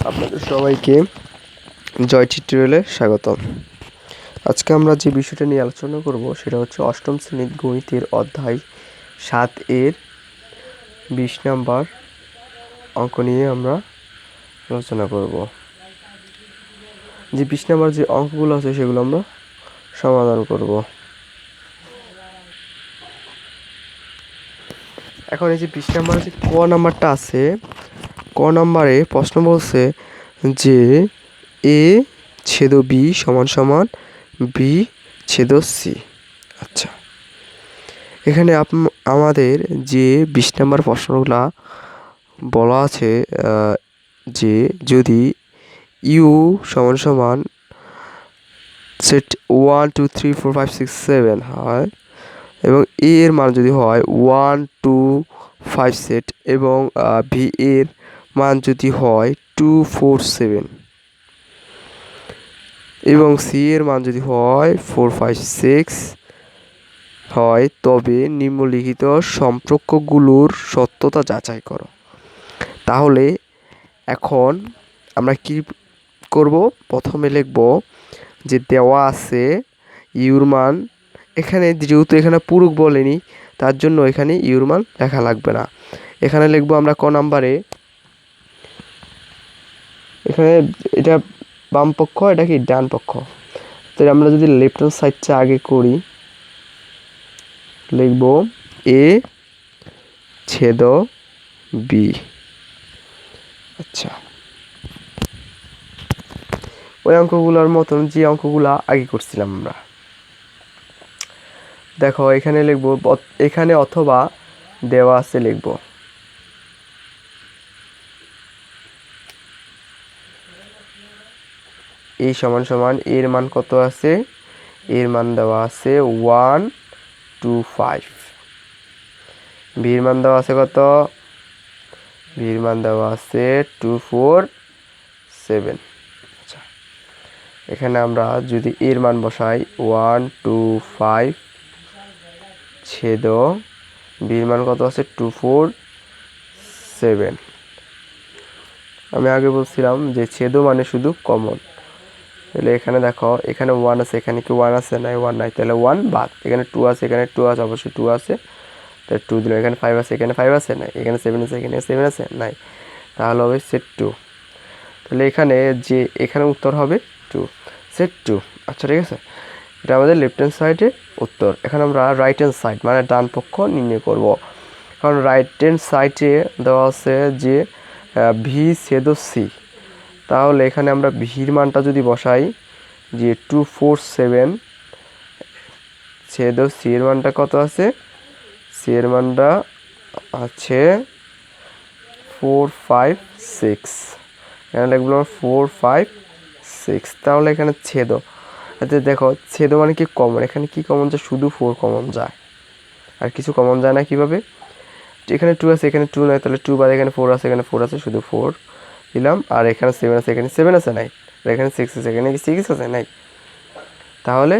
আপনাদের সবাইকে জয় টিউটোরিয়ালে স্বাগতম। আজকে আমরা যে বিষয়টা নিয়ে আলোচনা করব সেটা হচ্ছে অষ্টম শ্রেণীর গণিতের অধ্যায় 7 এর 20 নম্বর অঙ্ক নিয়ে আমরা আলোচনা করব। যে 20 নম্বর যে অঙ্কগুলো আছে সেগুলো আমরা সমাধান করব। এখন এই যে 20 নম্বরে যে ক নাম্বারটা আছে, ক নাম্বারে প্রশ্ন বলছে যে এ ছেদ বি সমান সমান বি ছেদ সি। আচ্ছা, এখানে আমাদের যে 20 নম্বর প্রশ্নগুলা বলা আছে যে যদি ইউ সমান সমান সেট 1 2 3 4 5 6 7 হয় এবং এ এর মান যদি হয় 1 2 5 সেট এবং ভি এর মান যদি হয় 2 4 7 এবং সি এর মান যদি হয় 4 5 6 হয়, তবে নিম্নলিখিত সম্পর্কগুলোর সত্যতা যাচাই করো। তাহলে এখন আমরা কি করব? প্রথমে লিখব যে দেওয়া আছে ইউর মান, এখানে যেহেতু এখানে পুরুষ বলেনি তার জন্য এখানে ইউর মান লেখা লাগবে না। এখানে লিখব আমরা ক নাম্বারে, এখানে এটা বাম পক্ষ, এটা কি ডান পক্ষ। তো আমরা যদি লেফট হ্যান্ড সাইডটা আগে করি, লিখব এ ছেদ বি। আচ্ছা, ওই অঙ্কগুলোর মতন যে অঙ্কগুলা আগে করছিলাম আমরা। দেখো এখানে লিখব, এখানে অথবা দেওয়া আছে লিখব এই সমান সমান এর মান কত আছে, এর মান দেওয়া আছে 1 2 5, ভির মান দেওয়া আছে কত, ভির মান দেওয়া আছে 2 4 7। আচ্ছা, এখানে আমরা যদি এর মান বসাই 1 2 5 ছেদ ভির মান কত আছে 2 4 7। আমি আগে বলছিলাম যে ছেদ মানে শুধু কমন, তাহলে এখানে দেখো এখানে 1 আছে, এখানে কি 1 আছে? নাই, 1 নাই, তাহলে 1 বাদ। এখানে 2 আছে, এখানে 2 আছে, অবশ্যই 2 আছে, তাহলে 2 দিলাম। এখানে 5 আছে, এখানে 5 আছে, নাই। এখানে 7 আছে, এখানে 7 আছে, নাই, তাহলে হবে সেট 2। তাহলে এখানে যে এখানে উত্তর হবে 2, সেট 2। আচ্ছা, ঠিক আছে, এটা আমাদের লেফট হ্যান্ড সাইডে উত্তর। এখন আমরা রাইট হ্যান্ড সাইড মানে ডান পক্ষ নির্ণয় করব। কারণ রাইট হ্যান্ড সাইডে দেওয়া আছে যে ভি ছেদ সি, তাহলে এখানে আমরা ভির মানটা যদি বসাই যে 2 4 7 ছেদ সি এর মানটা কত আছে, সি এর মানটা আছে 4 5 6, এখানে লিখবো 4 5 6। তাহলে এখানে ছেদ, আচ্ছা দেখো ছেদ মানে কি কমন, এখানে কি কমন যায়? শুধু 4 কমন যায়, আর কিছু কমন যায় না। কিভাবে? এখানে 2 আছে, এখানে 2 নাই, তাহলে 2 বাদে এখানে 4 আছে, এখানে 4 আছে, শুধু 4 দিলাম। আর এখানে 7 আছে, এখানে 7 আছে, নাই। এখানে 6 আছে, এখানে কি 6 আছে, নাই। তাহলে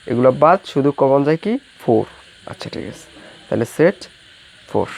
এগুলো বাদ, শুধু কমন যায় কি 4। আচ্ছা, ঠিক আছে, তাহলে সেট 4।